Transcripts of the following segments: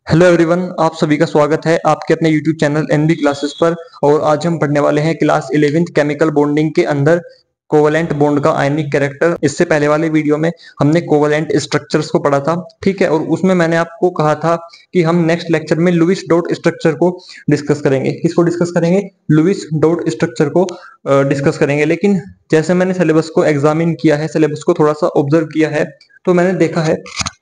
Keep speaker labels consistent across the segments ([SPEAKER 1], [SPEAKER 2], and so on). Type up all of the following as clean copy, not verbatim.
[SPEAKER 1] Hello everyone, आप सभी का स्वागत है आपके अपने यूट्यूब चैनल एनबी क्लासेस पर। और आज हम पढ़ने वाले हैं क्लास 11th केमिकल बॉन्डिंग के अंदर कोवलेंट बॉन्ड का आयनिक कैरेक्टर। इससे पहले वाले वीडियो में हमने कोवलेंट स्ट्रक्चर्स को पढ़ा था, ठीक है। और उसमें मैंने आपको कहा था कि हम नेक्स्ट लेक्चर में लुईस डॉट स्ट्रक्चर को डिस्कस करेंगे। किसको डिस्कस करेंगे? लुईस डॉट स्ट्रक्चर को डिस्कस करेंगे। लेकिन जैसे मैंने सिलेबस को एग्जामिन किया है, सिलेबस को थोड़ा सा ऑब्जर्व किया है, तो मैंने देखा है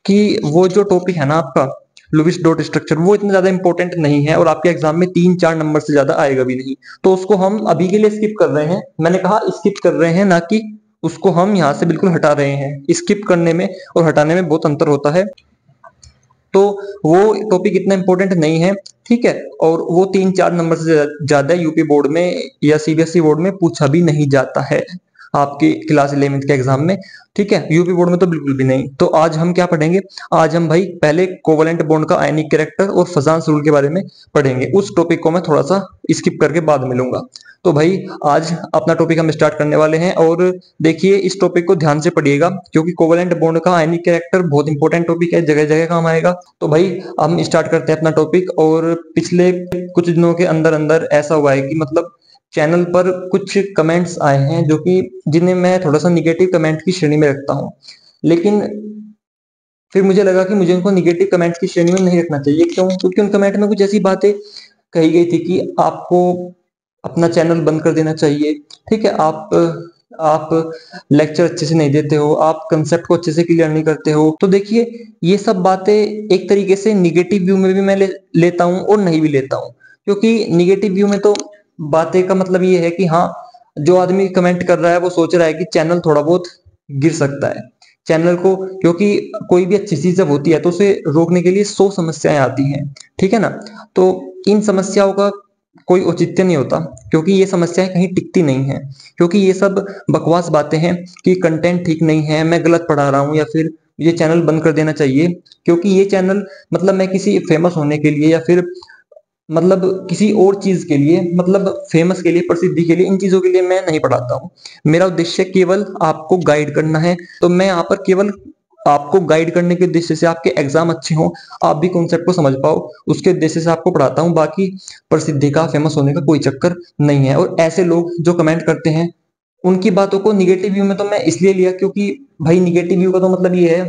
[SPEAKER 1] कि वो जो टॉपिक है ना आपका लुईस डॉट स्ट्रक्चर, वो इतना ज्यादा इंपॉर्टेंट नहीं है और आपके एग्जाम में 3-4 नंबर से ज्यादा आएगा भी नहीं। तो उसको हम अभी के लिए स्किप कर रहे हैं। मैंने कहा स्किप कर रहे हैं, ना कि उसको हम यहाँ से बिल्कुल हटा रहे हैं। स्किप करने में और हटाने में बहुत अंतर होता है। तो वो टॉपिक इतना इंपॉर्टेंट नहीं है, ठीक है। और वो 3-4 नंबर से ज्यादा यूपी बोर्ड में या सीबीएसई बोर्ड में पूछा भी नहीं जाता है आपकी क्लास 11th के एग्जाम में, ठीक है। यूपी बोर्ड में तो बिल्कुल भी नहीं। तो आज हम क्या पढ़ेंगे? आज हम भाई पहले कोवलेंट बॉन्ड का आयनिक कैरेक्टर और फजांस रूल के बारे में पढ़ेंगे। उस टॉपिक को मैं थोड़ा सा स्किप करके बाद मिलूंगा। तो भाई आज अपना टॉपिक हम स्टार्ट करने वाले हैं। और देखिए, इस टॉपिक को ध्यान से पढ़िएगा क्योंकि कोवलेंट बॉन्ड का आयनिक कैरेक्टर बहुत इंपॉर्टेंट टॉपिक है, जगह जगह काम आएगा। तो भाई हम स्टार्ट करते हैं अपना टॉपिक। और पिछले कुछ दिनों के अंदर अंदर ऐसा हुआ है कि मतलब चैनल पर कुछ कमेंट्स आए हैं जो कि जिन्हें मैं थोड़ा सा निगेटिव कमेंट की श्रेणी में रखता हूँ। लेकिन फिर मुझे लगा कि मुझे उनको निगेटिव कमेंट्स की श्रेणी में नहीं रखना चाहिए। क्यों? क्योंकि उन कमेंट में कुछ ऐसी बातें कही गई थी कि आपको अपना चैनल बंद कर देना चाहिए, ठीक है। आप लेक्चर अच्छे से नहीं देते हो, आप कंसेप्ट को अच्छे से क्लियर नहीं करते हो। तो देखिए, ये सब बातें एक तरीके से निगेटिव व्यू में भी मैं लेता हूँ और नहीं भी लेता हूँ। क्योंकि निगेटिव व्यू में तो बातें का मतलब ये है कि हाँ, जो आदमी कमेंट कर रहा है वो सोच रहा है कि चैनल थोड़ा बहुत गिर सकता है चैनल को। क्योंकि कोई भी अच्छी चीज जब होती है तो उसे रोकने के लिए 100 समस्याएं आती हैं, ठीक है ना। तो इन समस्याओं का कोई औचित्य नहीं होता क्योंकि ये समस्याएं कहीं टिकती नहीं है। क्योंकि ये सब बकवास बातें हैं कि कंटेंट ठीक नहीं है, मैं गलत पढ़ा रहा हूँ, या फिर ये चैनल बंद कर देना चाहिए। क्योंकि ये चैनल मतलब मैं किसी फेमस होने के लिए या फिर मतलब किसी और चीज के लिए, मतलब फेमस के लिए, प्रसिद्धि के लिए, इन चीजों के लिए मैं नहीं पढ़ाता हूँ। मेरा उद्देश्य केवल आपको गाइड करना है। तो मैं यहाँ पर केवल आपको गाइड करने के उद्देश्य से, आपके एग्जाम अच्छे हों, आप भी कॉन्सेप्ट को समझ पाओ, उसके उद्देश्य से आपको पढ़ाता हूँ। बाकी प्रसिद्धि का, फेमस होने का कोई चक्कर नहीं है। और ऐसे लोग जो कमेंट करते हैं उनकी बातों को निगेटिव व्यू में तो मैं इसलिए लिया क्योंकि भाई निगेटिव व्यू का तो मतलब ये है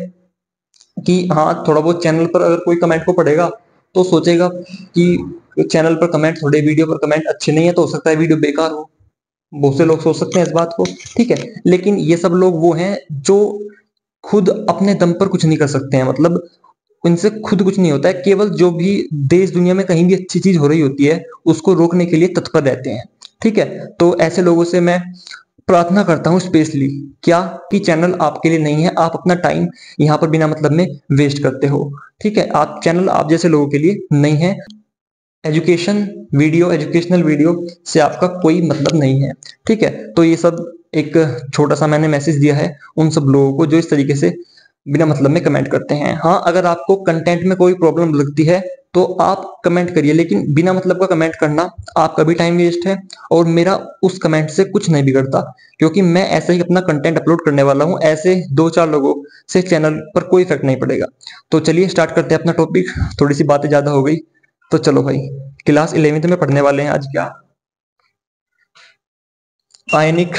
[SPEAKER 1] कि हाँ, थोड़ा बहुत चैनल पर अगर कोई कमेंट को पढ़ेगा तो सोचेगा कि चैनल पर कमेंट, थोड़े वीडियो पर कमेंट अच्छे नहीं है तो हो सकता है वीडियो बेकार हो। बहुत से लोग सोच सकते हैं इस बात को, ठीक है। लेकिन ये सब लोग वो हैं जो खुद अपने दम पर कुछ नहीं कर सकते हैं। मतलब उनसे खुद कुछ नहीं होता है, केवल जो भी देश दुनिया में कहीं भी अच्छी चीज हो रही होती है उसको रोकने के लिए तत्पर रहते हैं, ठीक है। तो ऐसे लोगों से मैं प्रार्थना करता हूँ स्पेशली, क्या कि चैनल आपके लिए नहीं है। आप अपना टाइम यहाँ पर बिना मतलब में वेस्ट करते हो, ठीक है। आप चैनल आप जैसे लोगों के लिए नहीं है। एजुकेशनल वीडियो से आपका कोई मतलब नहीं है, ठीक है। तो ये सब एक छोटा सा मैंने मैसेज दिया है उन सब लोगों को जो इस तरीके से बिना मतलब में कमेंट करते हैं। हाँ, अगर आपको कंटेंट में कोई प्रॉब्लम लगती है तो आप कमेंट करिए, लेकिन बिना मतलब का कमेंट करना आपका भी टाइम वेस्ट है और मेरा उस कमेंट से कुछ नहीं बिगड़ता। क्योंकि मैं ऐसे ही अपना कंटेंट अपलोड करने वाला हूँ, ऐसे 2-4 लोगों से चैनल पर कोई इफेक्ट नहीं पड़ेगा। तो चलिए स्टार्ट करते हैं अपना टॉपिक। थोड़ी सी बातें ज्यादा हो गई, तो चलो भाई क्लास 11th में पढ़ने वाले हैं आज क्या? Ionic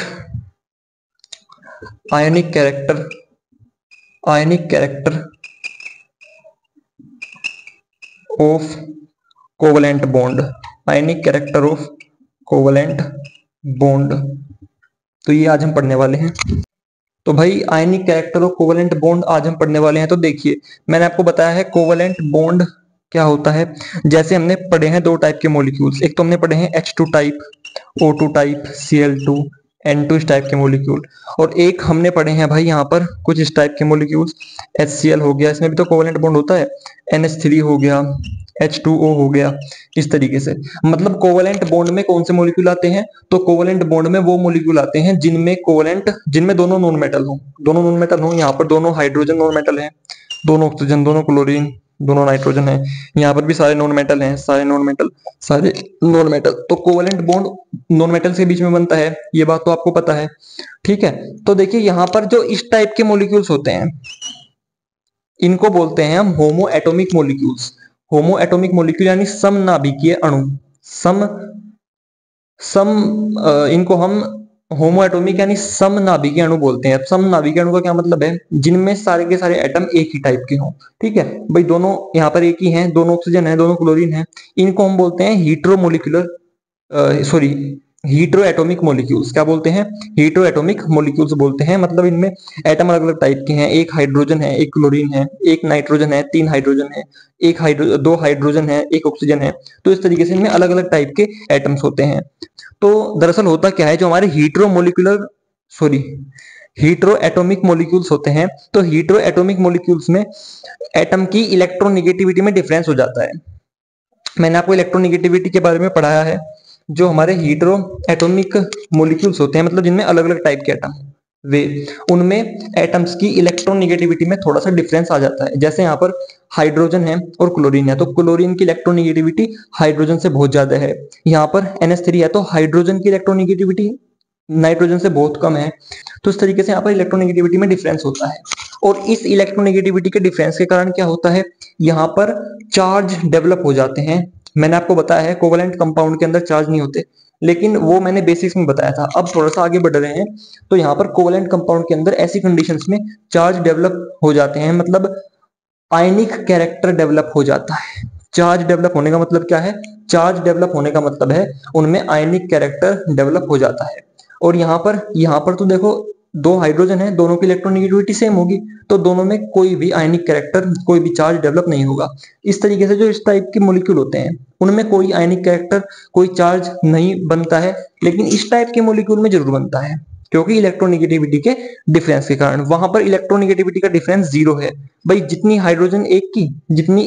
[SPEAKER 1] ionic character ionic character of covalent bond. Ionic character of covalent bond, तो ये आज हम पढ़ने वाले हैं। तो भाई ionic character of covalent bond आज हम पढ़ने वाले हैं। तो देखिए, मैंने आपको बताया है कोवलेंट बॉन्ड क्या होता है। जैसे हमने पढ़े हैं 2 टाइप के मॉलिक्यूल्स, एक तो हमने पढ़े हैं H2 type, O2 type, Cl2, N2 इस टाइप के मॉलिक्यूल। और एक हमने पढ़े हैं भाई यहाँ पर कुछ इस टाइप के मॉलिक्यूल्स, HCl हो गया, इसमें भी तो कोवलेंट बॉन्ड होता है, NH3 हो गया, H2O हो गया, इस तरीके से। मतलब कोवलेंट बॉन्ड में कौन से मॉलिक्यूल आते हैं? तो कोवलेंट बॉन्ड में वो मॉलिक्यूल आते हैं जिनमें दोनों नॉन मेटल हो। दोनों नॉन मेटल हो, यहाँ पर दोनों हाइड्रोजन नॉन मेटल है, दोनों ऑक्सीजन, दोनों क्लोरीन, दोनों नाइट्रोजन है। यहाँ पर भी सारे नॉन मेटल हैं, सारे नॉन मेटल। तो कोवलेंट बॉन्ड नॉन मेटल के बीच में बनता है, ये बात तो आपको पता है, ठीक है। तो देखिए, यहाँ पर जो इस टाइप के मॉलिक्यूल्स होते हैं इनको बोलते हैं हम होमो एटॉमिक मॉलिक्यूल्स। होमो एटॉमिक मोलिक्यूल यानी समनाभिकीय अणु। सम सम इनको हम होमो एटॉमिक यानी समनाभिकीय अणु बोलते हैं। समनाभिकीय अणु का क्या मतलब है? जिनमें सारे के सारे एटम एक ही टाइप के हों। ठीक है भाई, दोनों यहाँ पर एक ही हैं, दोनों ऑक्सीजन है, दोनों क्लोरीन है। इनको हम बोलते हैं हीट्रोमोलिकुलर सॉरी हीट्रो एटॉमिक मोलिक्यूल्स। क्या बोलते हैं? हीट्रो एटॉमिक मोलिक्यूल्स बोलते हैं। मतलब इनमें एटम अलग अलग टाइप के हैं। एक हाइड्रोजन है, एक क्लोरीन है, एक नाइट्रोजन है, तीन हाइड्रोजन है, दो हाइड्रोजन है, एक ऑक्सीजन है। तो इस तरीके से इनमें अलग अलग टाइप के एटम्स होते हैं। तो दरअसल होता क्या है, जो हमारे हीट्रो एटॉमिक मॉलिक्यूल्स होते हैं, तो हीट्रो एटॉमिक मॉलिक्यूल्स में एटम की इलेक्ट्रोनेगेटिविटी में डिफरेंस हो जाता है। मैंने आपको इलेक्ट्रोनेगेटिविटी के बारे में पढ़ाया है। जो हमारे हीट्रो एटॉमिक मॉलिक्यूल्स होते हैं, मतलब जिनमें अलग अलग टाइप के एटम वे, उनमें एटम्स की इलेक्ट्रोनेगेटिविटी में थोड़ा सा डिफरेंस आ जाता है। जैसे यहाँ पर हाइड्रोजन है और क्लोरीन है, तो क्लोरीन की इलेक्ट्रोनेगेटिविटी हाइड्रोजन से बहुत ज्यादा है। यहाँ पर NH3 है, तो हाइड्रोजन की इलेक्ट्रोनेगेटिविटी नाइट्रोजन से बहुत कम है। तो इस तरीके से यहाँ पर इलेक्ट्रोनेगेटिविटी में डिफरेंस होता है। और इस इलेक्ट्रोनेगेटिविटी के डिफरेंस के कारण क्या होता है, यहाँ पर चार्ज डेवलप हो जाते हैं। मैंने आपको बताया है कोवलेंट कंपाउंड के अंदर चार्ज नहीं होते, लेकिन वो मैंने बेसिक्स में बताया था। अब थोड़ा सा आगे बढ़ रहे हैं, तो यहाँ पर कोवलेंट कंपाउंड के अंदर ऐसी कंडीशंस में चार्ज डेवलप हो जाते हैं, मतलब आयनिक कैरेक्टर डेवलप हो जाता है। चार्ज डेवलप होने का मतलब क्या है? चार्ज डेवलप होने का मतलब है उनमें आयनिक कैरेक्टर डेवलप हो जाता है। और यहाँ पर तो देखो, दो हाइड्रोजन है, दोनों की इलेक्ट्रोनेगेटिविटी सेम होगी, तो दोनों में कोई भी आयनिक कैरेक्टर, कोई भी चार्ज डेवलप नहीं होगा। इस तरीके से जो इस टाइप के मॉलिक्यूल होते हैं, उनमें कोई आयनिक कैरेक्टर, कोई चार्ज नहीं बनता है। लेकिन इस टाइप के मॉलिक्यूल में जरूर बनता है, क्योंकि इलेक्ट्रोनेगेटिविटी के डिफरेंस के कारण। वहां पर इलेक्ट्रोनेगेटिविटी का डिफरेंस 0 है। भाई जितनी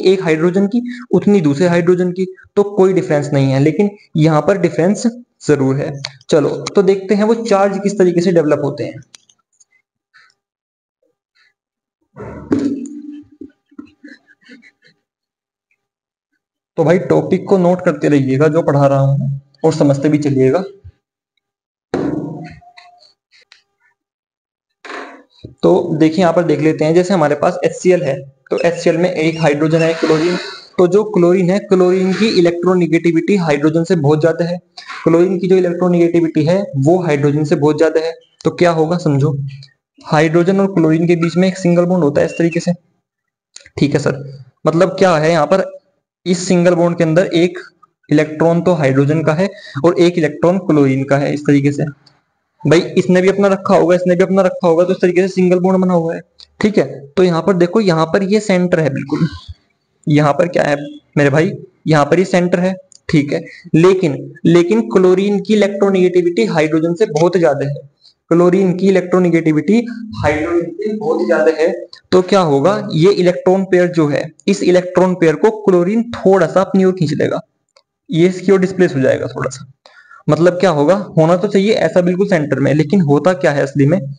[SPEAKER 1] एक हाइड्रोजन की उतनी दूसरे हाइड्रोजन की, तो कोई डिफरेंस नहीं है। लेकिन यहाँ पर डिफरेंस जरूर है। चलो तो देखते हैं वो चार्ज किस तरीके से डेवलप होते हैं। तो भाई टॉपिक को नोट करते रहिएगा जो पढ़ा रहा हूं, और समझते भी चलिएगा। तो देखिए यहाँ पर देख लेते हैं, जैसे हमारे पास HCl है, तो HCl में एक हाइड्रोजन है, क्लोरीन। तो जो क्लोरीन है, क्लोरीन की इलेक्ट्रोनेगेटिविटी हाइड्रोजन से बहुत ज्यादा है। क्लोरीन की जो इलेक्ट्रोनेगेटिविटी है वो हाइड्रोजन से बहुत ज्यादा है। तो क्या होगा समझो, हाइड्रोजन और क्लोरीन के बीच में एक सिंगल बॉन्ड होता है इस तरीके से। ठीक है सर, मतलब क्या है यहाँ पर, इस सिंगल बॉन्ड के अंदर एक इलेक्ट्रॉन तो हाइड्रोजन का है और एक इलेक्ट्रॉन क्लोरीन का है, इस तरीके से। भाई इसने भी अपना रखा होगा, इसने भी अपना रखा होगा, तो इस तरीके से सिंगल बॉन्ड बना हुआ है। ठीक है, तो यहाँ पर देखो, यहाँ पर ये सेंटर है बिल्कुल। यहाँ पर क्या है मेरे भाई, यहाँ पर ये सेंटर है। ठीक है, लेकिन लेकिन क्लोरीन की इलेक्ट्रोनेगेटिविटी हाइड्रोजन से बहुत ज्यादा है। क्लोरीन की इलेक्ट्रोनेगेटिविटी हाइड्रोजन से बहुत ज्यादा है। तो क्या होगा, ये इलेक्ट्रॉन पेयर जो है, इस इलेक्ट्रॉन पेयर को क्लोरीन थोड़ा सा अपनी ओर खींच लेगा। ये इसकी ओर डिस्प्लेस हो जाएगा थोड़ा सा। मतलब क्या होगा, होना तो चाहिए ऐसा बिल्कुल सेंटर में, लेकिन होता क्या है असली में,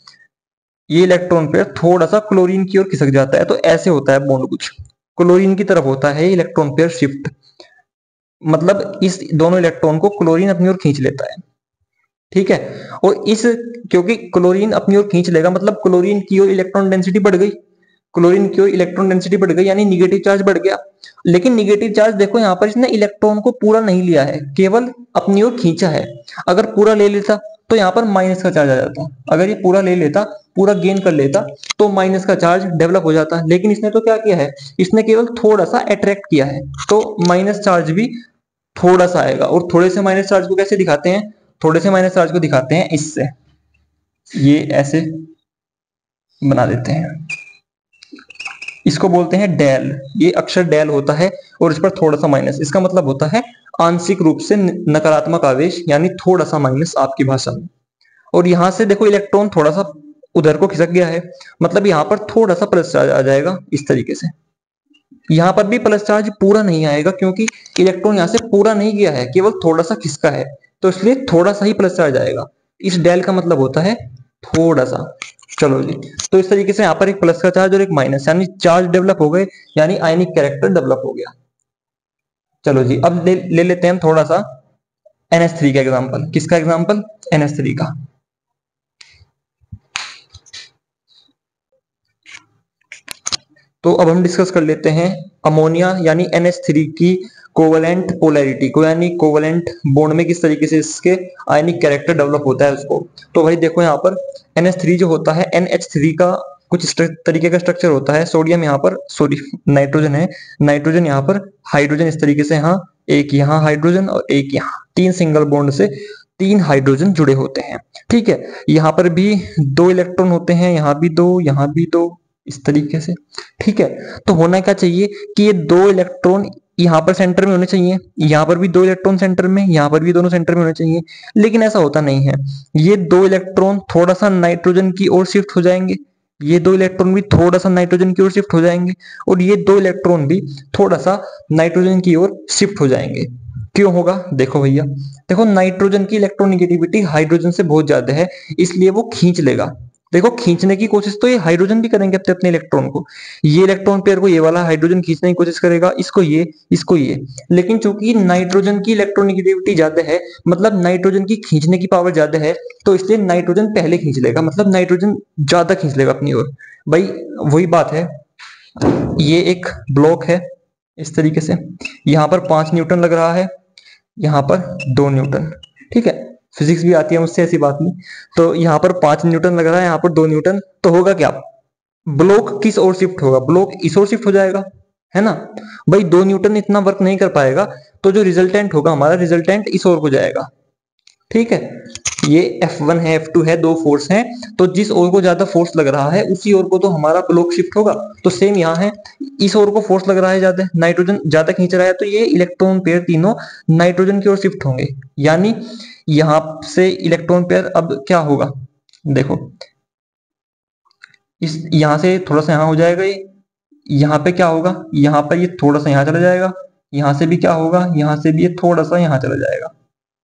[SPEAKER 1] ये इलेक्ट्रॉन पेयर थोड़ा सा क्लोरीन की ओर खिसक जाता है। तो ऐसे होता है बॉन्ड, कुछ क्लोरीन की तरफ होता है इलेक्ट्रॉन पेयर शिफ्ट। मतलब इस दोनों इलेक्ट्रॉन को क्लोरीन अपनी ओर खींच लेता है। ठीक है, और इस क्योंकि क्लोरीन अपनी ओर खींच लेगा, मतलब क्लोरीन की ओर इलेक्ट्रॉन डेंसिटी बढ़ गई। क्लोरीन की ओर इलेक्ट्रॉन डेंसिटी बढ़ गई यानी निगेटिव चार्ज बढ़ गया। लेकिन निगेटिव चार्ज देखो, यहाँ पर इसने इलेक्ट्रॉन को पूरा नहीं लिया है, केवल अपनी ओर खींचा है। अगर पूरा ले लेता तो यहाँ पर माइनस का चार्ज आ जाता। अगर ये पूरा ले लेता, पूरा गेन कर लेता, तो माइनस का चार्ज डेवलप हो जाता। लेकिन इसने तो क्या किया है, इसने केवल थोड़ा सा अट्रैक्ट किया है, तो माइनस चार्ज भी थोड़ा सा आएगा। और थोड़े से माइनस चार्ज को कैसे दिखाते हैं, थोड़े से माइनस चार्ज को दिखाते हैं इससे, ये ऐसे बना देते हैं। इसको बोलते हैं डेल। ये अक्षर डेल होता है और इस पर थोड़ा सा माइनस, इसका मतलब होता है आंशिक रूप से नकारात्मक आवेश, यानी थोड़ा सा माइनस आपकी भाषा में। और यहां से देखो इलेक्ट्रॉन थोड़ा सा उधर को खिसक गया है, मतलब यहाँ पर थोड़ा सा प्लस चार्ज आ जाएगा इस तरीके से। यहाँ पर भी प्लस चार्ज पूरा नहीं आएगा, क्योंकि इलेक्ट्रॉन यहाँ से पूरा नहीं गया है, केवल थोड़ा सा खिसका है, तो इसलिए थोड़ा सा ही प्लस चार्ज आएगा। इस डेल का मतलब होता है थोड़ा सा। चलो जी, तो इस तरीके से यहाँ पर एक प्लस का चार्ज और एक माइनस, यानी चार्ज डेवलप हो गए, यानी आयनिक कैरेक्टर डेवलप हो गया। चलो जी, अब ले लेते हैं थोड़ा सा NH3 का एग्जांपल। किसका एग्जांपल? NH3 का। तो अब हम डिस्कस कर लेते हैं अमोनिया यानी NH3 की कोवेलेंट पोलैरिटी को, यानी कोवेलेंट बॉन्ड में किस तरीके से इसके आयनिक कैरेक्टर डेवलप होता है उसको। तो भाई देखो यहाँ पर NH3 जो होता है, NH3 का कुछ तरीके का स्ट्रक्चर होता है। सोडियम यहाँ पर, सॉरी नाइट्रोजन है, नाइट्रोजन यहाँ पर, हाइड्रोजन इस तरीके से, यहाँ एक, यहाँ हाइड्रोजन और एक यहाँ, 3 सिंगल बॉन्ड से 3 हाइड्रोजन जुड़े होते हैं। ठीक है, यहाँ पर भी 2 इलेक्ट्रॉन होते हैं, यहाँ भी 2, यहाँ भी 2, इस तरीके से। ठीक है, तो होना क्या चाहिए कि ये 2 इलेक्ट्रॉन यहाँ पर सेंटर में होने चाहिए, यहाँ पर भी 2 इलेक्ट्रॉन सेंटर में, यहाँ पर भी दोनों सेंटर में होने चाहिए, लेकिन ऐसा होता नहीं है। ये 2 इलेक्ट्रॉन थोड़ा सा नाइट्रोजन की ओर शिफ्ट हो जाएंगे, ये 2 इलेक्ट्रॉन भी थोड़ा सा नाइट्रोजन की ओर शिफ्ट हो जाएंगे, और ये 2 इलेक्ट्रॉन भी थोड़ा सा नाइट्रोजन की ओर शिफ्ट हो जाएंगे। क्यों होगा? देखो भैया, देखो नाइट्रोजन की इलेक्ट्रोनेगेटिविटी हाइड्रोजन से बहुत ज्यादा है, इसलिए वो खींच लेगा। देखो खींचने की कोशिश तो ये हाइड्रोजन भी करेंगे अपने अपने इलेक्ट्रॉन को, ये इलेक्ट्रॉन पेयर को ये वाला हाइड्रोजन खींचने की कोशिश करेगा, इसको ये, इसको ये, लेकिन चूंकि नाइट्रोजन की इलेक्ट्रोनेगेटिविटी ज्यादा है, मतलब नाइट्रोजन की खींचने की पावर ज्यादा है, तो इसलिए नाइट्रोजन पहले खींच लेगा, मतलब नाइट्रोजन ज्यादा खींच लेगा अपनी ओर। भाई वही बात है, ये एक ब्लॉक है इस तरीके से, यहाँ पर 5 न्यूटन लग रहा है, यहाँ पर 2 न्यूटन। ठीक है, फिजिक्स भी आती है मुझसे, ऐसी बात नहीं। तो यहाँ पर 5 न्यूटन लग रहा है, यहाँ पर 2 न्यूटन, तो होगा क्या? ब्लॉक किस ओर शिफ्ट होगा? ब्लॉक इस ओर शिफ्ट हो जाएगा, है ना। भाई 2 न्यूटन इतना वर्क नहीं कर पाएगा, तो जो रिजल्टेंट होगा हमारा, रिजल्टेंट इस ओर को जाएगा। ठीक है, ये F1 है, F2 है, 2 फोर्स हैं, तो जिस ओर को ज्यादा फोर्स लग रहा है उसी ओर को तो हमारा ब्लॉक शिफ्ट होगा। तो सेम यहाँ है, इस ओर को फोर्स लग रहा है ज्यादा, नाइट्रोजन ज्यादा खींच रहा है, तो ये इलेक्ट्रॉन पेयर तीनों नाइट्रोजन की ओर शिफ्ट होंगे, यानी यहाँ से इलेक्ट्रॉन पेयर अब क्या होगा? देखो इस यहाँ से थोड़ा सा यहाँ हो जाएगा, ये यहाँ पे क्या होगा, यहाँ पर ये थोड़ा सा यहाँ चला जाएगा, यहाँ से भी क्या होगा, यहाँ से भी ये थोड़ा सा यहाँ चला जाएगा,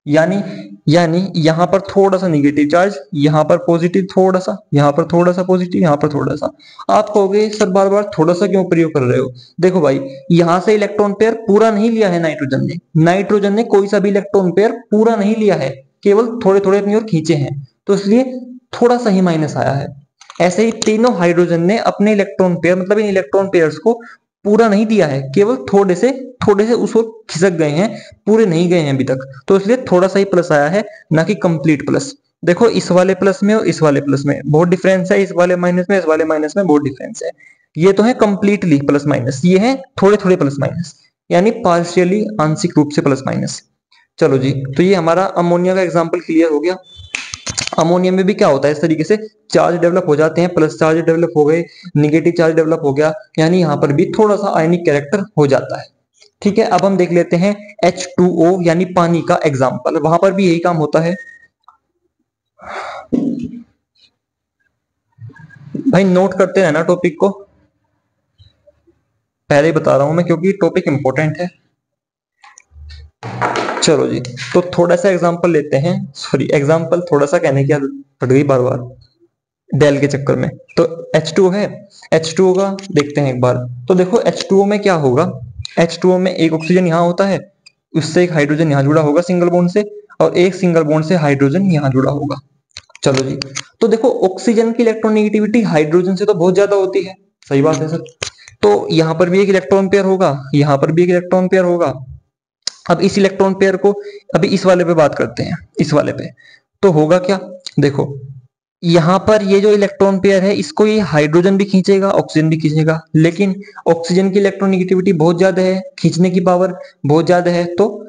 [SPEAKER 1] यानी यानी यहाँ पर थोड़ा सा निगेटिव चार्ज, यहाँ पर पॉजिटिव थोड़ा सा, यहाँ पर थोड़ा सा पॉजिटिव, यहाँ पर थोड़ा सा। आप कहोगे सर बार बार थोड़ा सा क्यों प्रयोग कर रहे हो? देखो भाई, यहाँ से इलेक्ट्रॉन पेयर पूरा नहीं लिया है नाइट्रोजन ने, नाइट्रोजन ने कोई सा भी इलेक्ट्रॉन पेयर पूरा नहीं लिया है, केवल थोड़े थोड़े अपनी ओर खींचे हैं, तो इसलिए थोड़ा सा ही माइनस आया है। ऐसे ही तीनों हाइड्रोजन ने अपने इलेक्ट्रॉन पेयर, मतलब इन इलेक्ट्रॉन पेयर्स को पूरा नहीं दिया है, केवल थोड़े से उस ओर खिसक गए हैं, पूरे नहीं गए हैं अभी तक, तो इसलिए थोड़ा सा ही प्लस आया है, ना कि कंप्लीट प्लस। देखो इस वाले प्लस में और इस वाले प्लस में बहुत डिफरेंस है, इस वाले माइनस में, इस वाले माइनस में बहुत डिफरेंस है। ये तो है कंप्लीटली प्लस माइनस, ये है थोड़े थोड़े प्लस माइनस, यानी पार्शियली, आंशिक रूप से प्लस माइनस। चलो जी, तो ये हमारा अमोनिया का एग्जाम्पल क्लियर हो गया। अमोनिया में भी क्या होता है, इस तरीके से चार्ज डेवलप हो जाते हैं, प्लस चार्ज डेवलप हो गए, निगेटिव चार्ज डेवलप हो गया, यानी यहाँ पर भी थोड़ा सा आयनिक कैरेक्टर हो जाता है। ठीक है, अब हम देख लेते हैं H2O यानी पानी का एग्जाम्पल, वहां पर भी यही काम होता है। भाई नोट करते रहना टॉपिक को, पहले ही बता रहा हूं मैं, क्योंकि टॉपिक इंपॉर्टेंट है। चलो जी, तो थोड़ा सा एग्जांपल लेते हैं, सॉरी एग्जांपल थोड़ा सा कहने की आदत पड़ गई बार बार डेल के चक्कर में। तो H2O है, H2O का देखते हैं एक बार। तो देखो H2O में क्या होगा, H2O में एक ऑक्सीजन यहाँ होता है, उससे एक हाइड्रोजन यहाँ जुड़ा होगा सिंगल बॉन्ड से, और एक सिंगल बॉन्ड से हाइड्रोजन यहाँ जुड़ा होगा। चलो जी, तो देखो ऑक्सीजन की इलेक्ट्रोनेगेटिविटी हाइड्रोजन से तो बहुत ज्यादा होती है, सही बात है सर। तो यहाँ पर भी एक इलेक्ट्रॉन पेयर होगा, यहाँ पर भी एक इलेक्ट्रॉन पेयर होगा। अब इस इलेक्ट्रॉन पेयर को, अभी इस वाले पे बात करते हैं, इस वाले पे तो होगा क्या? देखो यहाँ पर ये जो इलेक्ट्रॉन पेयर है, इसको ये हाइड्रोजन भी खींचेगा, ऑक्सीजन भी खींचेगा, लेकिन ऑक्सीजन की इलेक्ट्रोनेगेटिविटी बहुत ज्यादा है, खींचने की पावर बहुत ज्यादा है, तो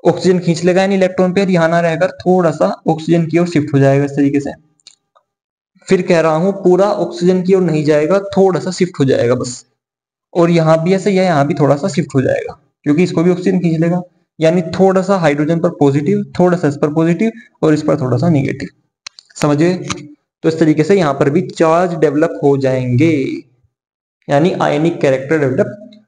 [SPEAKER 1] ऑक्सीजन खींच लेगा, यानी इलेक्ट्रॉन पेयर यहाँ ना रहकर थोड़ा सा ऑक्सीजन की ओर शिफ्ट हो जाएगा इस तरीके से। फिर कह रहा हूं पूरा ऑक्सीजन की ओर नहीं जाएगा, थोड़ा सा शिफ्ट हो जाएगा बस। और यहाँ भी ऐसे, या यहाँ भी थोड़ा सा शिफ्ट हो जाएगा, क्योंकि इसको भी ऑक्सीजन खींच लेगा, यानी थोड़ा सा हाइड्रोजन पर पॉजिटिव, थोड़ा सा इस पर पॉजिटिव, और इस पर थोड़ा सा निगेटिव। समझे? तो इस तरीके से यहाँ पर भी चार्ज डेवलप हो जाएंगे, यानी आयनिक कैरेक्टर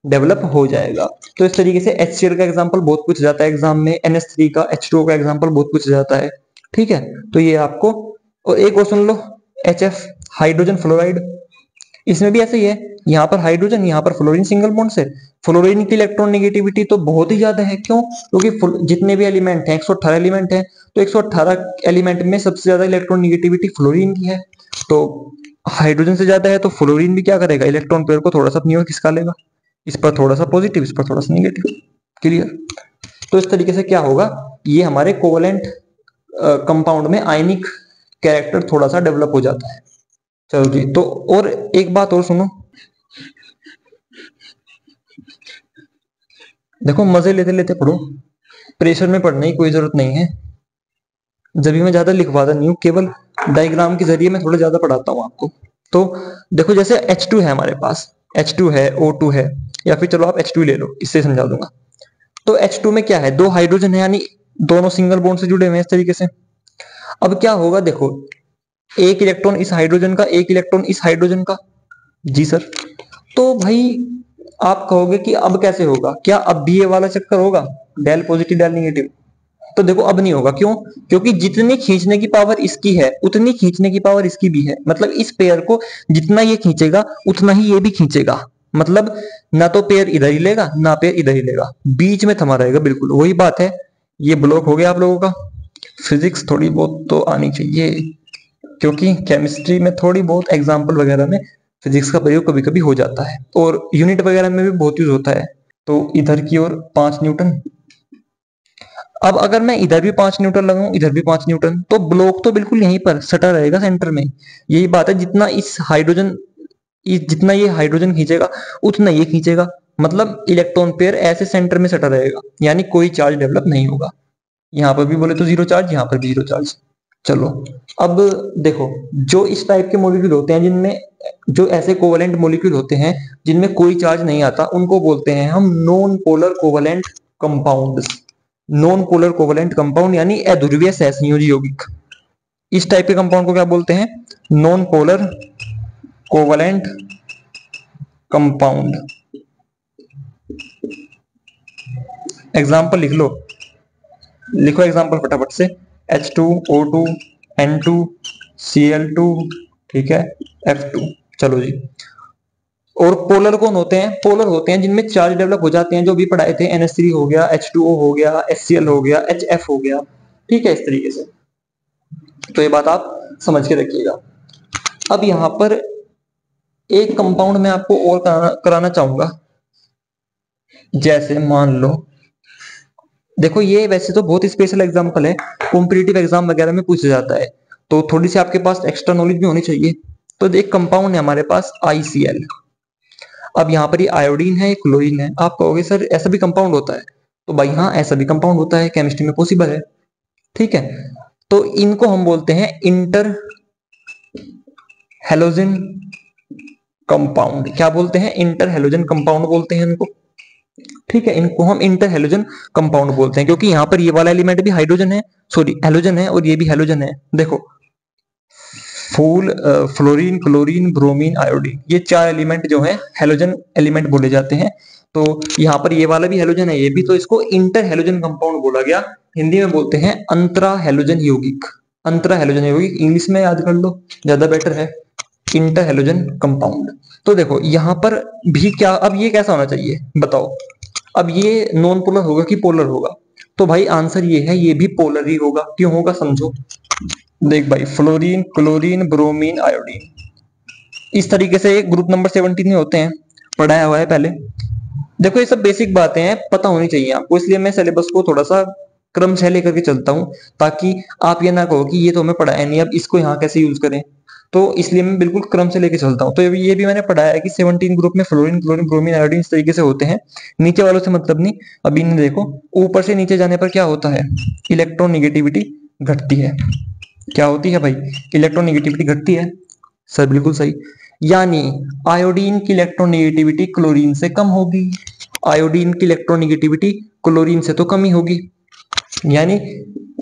[SPEAKER 1] डेवलप हो जाएगा। तो इस तरीके से HCl का एग्जांपल बहुत पूछा जाता है एग्जाम में, NH3 का, H2O का एग्जांपल बहुत पूछा जाता है। ठीक है, तो ये आपको, और एक और सुन लो, HF हाइड्रोजन फ्लोराइड, इसमें भी ऐसे ही है, यहाँ पर हाइड्रोजन, यहाँ पर फ्लोरीन सिंगल बॉन्ड से। फ्लोरीन की इलेक्ट्रॉन नेगेटिविटी तो बहुत ही ज्यादा है, क्यों? क्योंकि जितने भी एलिमेंट हैं, 118 एलिमेंट हैं, तो 118 एलिमेंट में सबसे ज्यादा इलेक्ट्रॉन नेगेटिविटी फ्लोरीन की है। तो हाइड्रोजन से ज्यादा है तो फ्लोरीन भी क्या करेगा, इलेक्ट्रॉन पेयर को थोड़ा सा अपनी ओर खिसका लेगा, इस पर थोड़ा सा पॉजिटिव, इस पर थोड़ा सा निगेटिव। क्लियर। तो इस तरीके से क्या होगा, ये हमारे कोवलेंट कंपाउंड में आयनिक कैरेक्टर थोड़ा सा डेवलप हो जाता है। चलो जी, तो और एक बात और सुनो, देखो मजे लेते लेते पढ़ो, प्रेशर में पढ़ने की कोई जरूरत नहीं है। जब भी मैं ज्यादा लिखवाता नहीं हूँ, केवल डायग्राम के जरिए मैं थोड़ा ज्यादा पढ़ाता हूँ आपको। तो देखो जैसे H2 है हमारे पास, H2 है, O2 है, या फिर चलो आप H2 ले लो, इससे समझा दूंगा। तो H2 में क्या है, दो हाइड्रोजन है, यानी दोनों सिंगल बॉन्ड से जुड़े हुए हैं इस तरीके से। अब क्या होगा देखो, एक इलेक्ट्रॉन इस हाइड्रोजन का, एक इलेक्ट्रॉन इस हाइड्रोजन का। जी सर। तो भाई आप कहोगे कि अब कैसे होगा, क्या अब भी ये वाला चक्कर होगा, डेल पॉजिटिव डेल निगेटिव? तो देखो अब नहीं होगा, क्यों? क्योंकि जितनी खींचने की पावर इसकी है उतनी खींचने की पावर इसकी भी है। मतलब इस पेयर को जितना ये खींचेगा उतना ही ये भी खींचेगा। मतलब ना तो पेयर इधर ही लेगा ना पेयर इधर ही लेगा, बीच में थमा रहेगा बिल्कुल। वही बात है, ये ब्लॉक हो गया आप लोगों का। फिजिक्स थोड़ी बहुत तो आनी चाहिए, क्योंकि केमिस्ट्री में थोड़ी बहुत एग्जाम्पल वगैरह में फिजिक्स का प्रयोग कभी कभी हो जाता है, और यूनिट वगैरह में भी बहुत यूज होता है। तो इधर की ओर 5 न्यूटन। अब अगर मैं इधर भी 5 न्यूटन लगाऊं, इधर भी 5 न्यूटन, तो ब्लॉक तो बिल्कुल यहीं पर सटा रहेगा सेंटर में। यही बात है, जितना ये हाइड्रोजन खींचेगा उतना ये खींचेगा। मतलब इलेक्ट्रॉन पेयर ऐसे सेंटर में सटा रहेगा, यानी कोई चार्ज डेवलप नहीं होगा। यहाँ पर भी बोले तो जीरो चार्ज, यहाँ पर भी जीरो चार्ज। चलो अब देखो, जो इस टाइप के मॉलिक्यूल होते हैं जिनमें, जो ऐसे कोवलेंट मॉलिक्यूल होते हैं जिनमें कोई चार्ज नहीं आता, उनको बोलते हैं हम non polar covalent compound. Non polar covalent compound यानी अध्रुवीय सहसंयोजी यौगिक। इस टाइप के कंपाउंड को क्या बोलते हैं, non polar covalent compound. Example लिख लो, लिखो एग्जाम्पल फटाफट से। H2O2 N2 Cl2, ठीक है, F2। चलो जी। और पोलर कौन होते हैं, पोलर होते हैं जिनमें चार्ज डेवलप हो जाते हैं, जो भी पढ़ाए थे, NH3 हो गया, H2O हो गया, HCl हो गया, HF हो गया। ठीक है, इस तरीके से। तो ये बात आप समझ के रखिएगा। अब यहां पर एक कंपाउंड में आपको और कराना चाहूंगा। जैसे मान लो, देखो ये वैसे तो बहुत स्पेशल एग्जांपल है, कॉम्पिटिटिव एग्जाम वगैरह में पूछा जाता है, तो थोड़ी सी आपके पास एक्स्ट्रा नॉलेज भी होनी चाहिए। तो एक कंपाउंड है हमारे पास ICl। अब यहाँ पर ये आयोडीन है, क्लोरीन है। आप कहोगे सर ऐसा भी कंपाउंड होता है, तो भाई हाँ, ऐसा भी कंपाउंड होता है, केमिस्ट्री में पॉसिबल है। ठीक है, तो इनको हम बोलते हैं इंटर हेलोजन कंपाउंड। क्या बोलते हैं, इंटर हेलोजन कंपाउंड बोलते हैं इनको। ठीक है, इनको हम इंटर हेलोजन कंपाउंड बोलते हैं, क्योंकि यहाँ पर ये वाला एलिमेंट भी हाइड्रोजन है, सॉरी हेलोजन है, और ये भी हेलोजन है। देखो फूल, फ्लोरीन, क्लोरीन, ब्रोमीन, आयोडीन, ये 4 एलिमेंट जो है हेलोजन एलिमेंट बोले जाते हैं। तो यहाँ पर ये वाला भी हेलोजन है, ये भी, तो इसको इंटर हेलोजन कंपाउंड बोला गया। हिंदी में बोलते हैं अंतरा हेलोजन यौगिक। अंतरा हेलोजन यौगिक, इंग्लिश में याद कर लो, ज्यादा बेटर है, इंटर हेलोजन कंपाउंड। तो देखो यहाँ पर भी क्या, अब ये कैसा होना चाहिए बताओ, अब ये नॉन पोलर होगा कि पोलर होगा? तो भाई आंसर ये है, ये भी पोलर ही होगा। क्यों होगा समझो। देख भाई, फ्लोरीन, क्लोरीन, ब्रोमीन, आयोडीन, इस तरीके से एक ग्रुप नंबर 17 में होते हैं, पढ़ाया हुआ है पहले। देखो ये सब बेसिक बातें हैं, पता होनी चाहिए आपको, इसलिए मैं सिलेबस को थोड़ा सा क्रम से लेकर के चलता हूँ, ताकि आप ये ना कहो कि ये तो हमें पढ़ाया नहीं, अब इसको यहाँ कैसे यूज करें। तो इसलिए मैं बिल्कुल क्रम से लेके चलता हूँ। तो ये भी मैंने पढ़ाया है कि 17 ग्रुप में फ्लोरीन, क्लोरीन, ब्रोमीन, आयोडीन इस तरीके से होते हैं। नीचे वालों से मतलब नहीं। अभी इन्हें देखो, ऊपर से नीचे जाने पर क्या होता है, इलेक्ट्रॉन निगेटिविटी घटती है। क्या होती है भाई, इलेक्ट्रोनेगेटिविटी घटती है। सर बिल्कुल सही, यानी आयोडीन की इलेक्ट्रोनेगेटिविटी क्लोरीन से कम होगी। आयोडीन की इलेक्ट्रोनेगेटिविटी क्लोरीन से तो कम ही होगी, यानी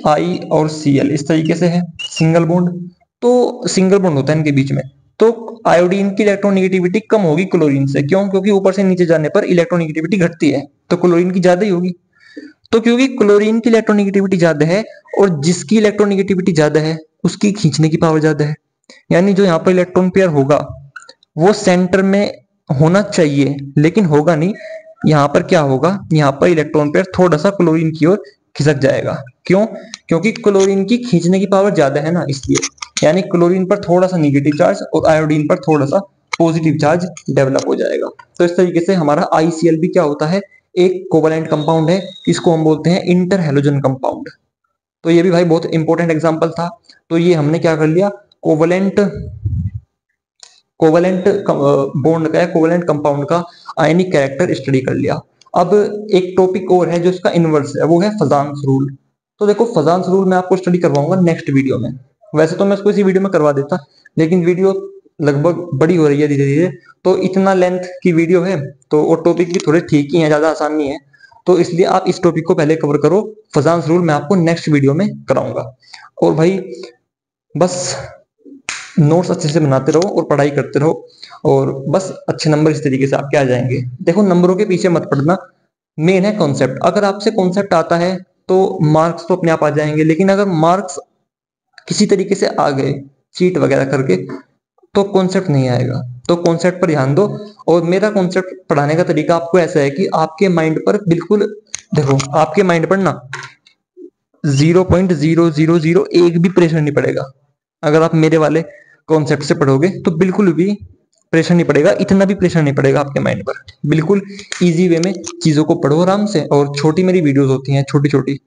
[SPEAKER 1] I और Cl इस तरीके से है, सिंगल बॉन्ड। तो सिंगल बॉन्ड होता है इनके बीच में, तो आयोडीन की इलेक्ट्रोनेगेटिविटी कम होगी क्लोरीन से। क्यों? क्योंकि ऊपर से नीचे जाने पर इलेक्ट्रोनेगेटिविटी घटती है, तो क्लोरीन की ज्यादा ही होगी। तो क्योंकि क्लोरीन की इलेक्ट्रोनेगेटिविटी ज्यादा है, और जिसकी इलेक्ट्रोनेगेटिविटी ज्यादा है उसकी खींचने की पावर ज्यादा है, यानी जो यहाँ पर इलेक्ट्रॉन पेयर होगा वो सेंटर में होना चाहिए, लेकिन होगा नहीं। यहाँ पर क्या होगा, यहाँ पर इलेक्ट्रॉन पेयर थोड़ा सा क्लोरीन की ओर खिसक जाएगा। क्यों? क्योंकि क्लोरीन की खींचने की पावर ज्यादा है ना, इसलिए। यानी क्लोरीन पर थोड़ा सा निगेटिव चार्ज और आयोडीन पर थोड़ा सा पॉजिटिव चार्ज डेवलप हो जाएगा। तो इस तरीके से हमारा ICl भी क्या होता है, एक कोवलेंट कंपाउंड है, इसको हम बोलते हैं इंटर हैलोजन कंपाउंड। तो ये भी भाई बहुत इंपॉर्टेंट एग्जांपल था। तो ये हमने क्या कर लिया, कोवलेंट कोवलेंट बॉन्ड का, कोवलेंट कंपाउंड का आयनिक कैरेक्टर स्टडी कर लिया। अब एक टॉपिक और है जो इसका इनवर्स है, वो है फजान्स रूल। तो देखो फजान्स रूल मैं आपको स्टडी करवाऊंगा नेक्स्ट वीडियो में। वैसे तो मैं इसको इसी वीडियो में करवा देता, लेकिन वीडियो लगभग बड़ी हो रही है धीरे धीरे, तो इतना लेंथ की वीडियो है, तो वो टॉपिक भी थोड़े ठीक ही है, ज्यादा आसान नहीं है। तो इसलिए आप इस टॉपिक को पहले कवर करो, फजान्स रूल मैं आपको नेक्स्ट वीडियो में कराऊंगा। और भाई बस नोट्स अच्छे से बनाते रहो और पढ़ाई करते रहो, और बस अच्छे नंबर इस तरीके से आपके आ जाएंगे। देखो नंबरों के पीछे मत पड़ना, मेन है कॉन्सेप्ट। अगर आपसे कॉन्सेप्ट आता है तो मार्क्स तो अपने आप आ जाएंगे, लेकिन अगर मार्क्स किसी तरीके से आ गए चीट वगैरह करके तो कॉन्सेप्ट नहीं आएगा। तो कॉन्सेप्ट पर ध्यान दो। और मेरा कॉन्सेप्ट पढ़ाने का तरीका आपको ऐसा है कि आपके माइंड पर बिल्कुल, देखो आपके माइंड पर ना 0.0001 भी प्रेशर नहीं पड़ेगा। अगर आप मेरे वाले कॉन्सेप्ट से पढ़ोगे तो बिल्कुल भी प्रेशर नहीं पड़ेगा, इतना भी प्रेशर नहीं पड़ेगा आपके माइंड पर। बिल्कुल इजी वे में चीजों को पढ़ो आराम से। और छोटी मेरी वीडियोस होती हैं, छोटी छोटी।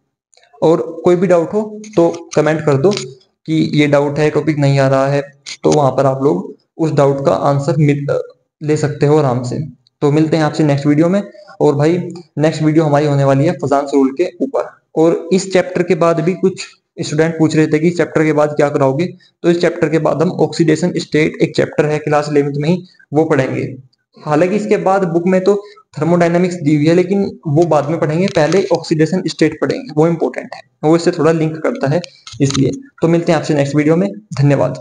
[SPEAKER 1] और कोई भी डाउट हो तो कमेंट कर दो कि ये डाउट है, टॉपिक नहीं आ रहा है, तो वहां पर आप लोग उस डाउट का आंसर ले सकते हो आराम से। तो मिलते हैं आपसे नेक्स्ट वीडियो में। और भाई नेक्स्ट वीडियो हमारी होने वाली है फजान्स रूल के ऊपर। और इस चैप्टर के बाद भी कुछ स्टूडेंट पूछ रहे थे कि चैप्टर के बाद क्या कराओगे, तो इस चैप्टर के बाद हम ऑक्सीडेशन स्टेट, एक चैप्टर है क्लास 11th में ही, वो पढ़ेंगे। हालांकि इसके बाद बुक में तो थर्मोडायनामिक्स दी हुई है, लेकिन वो बाद में पढ़ेंगे, पहले ऑक्सीडेशन स्टेट पढ़ेंगे, वो इंपॉर्टेंट है, वो इससे थोड़ा लिंक करता है इसलिए। तो मिलते हैं आपसे नेक्स्ट वीडियो में, धन्यवाद।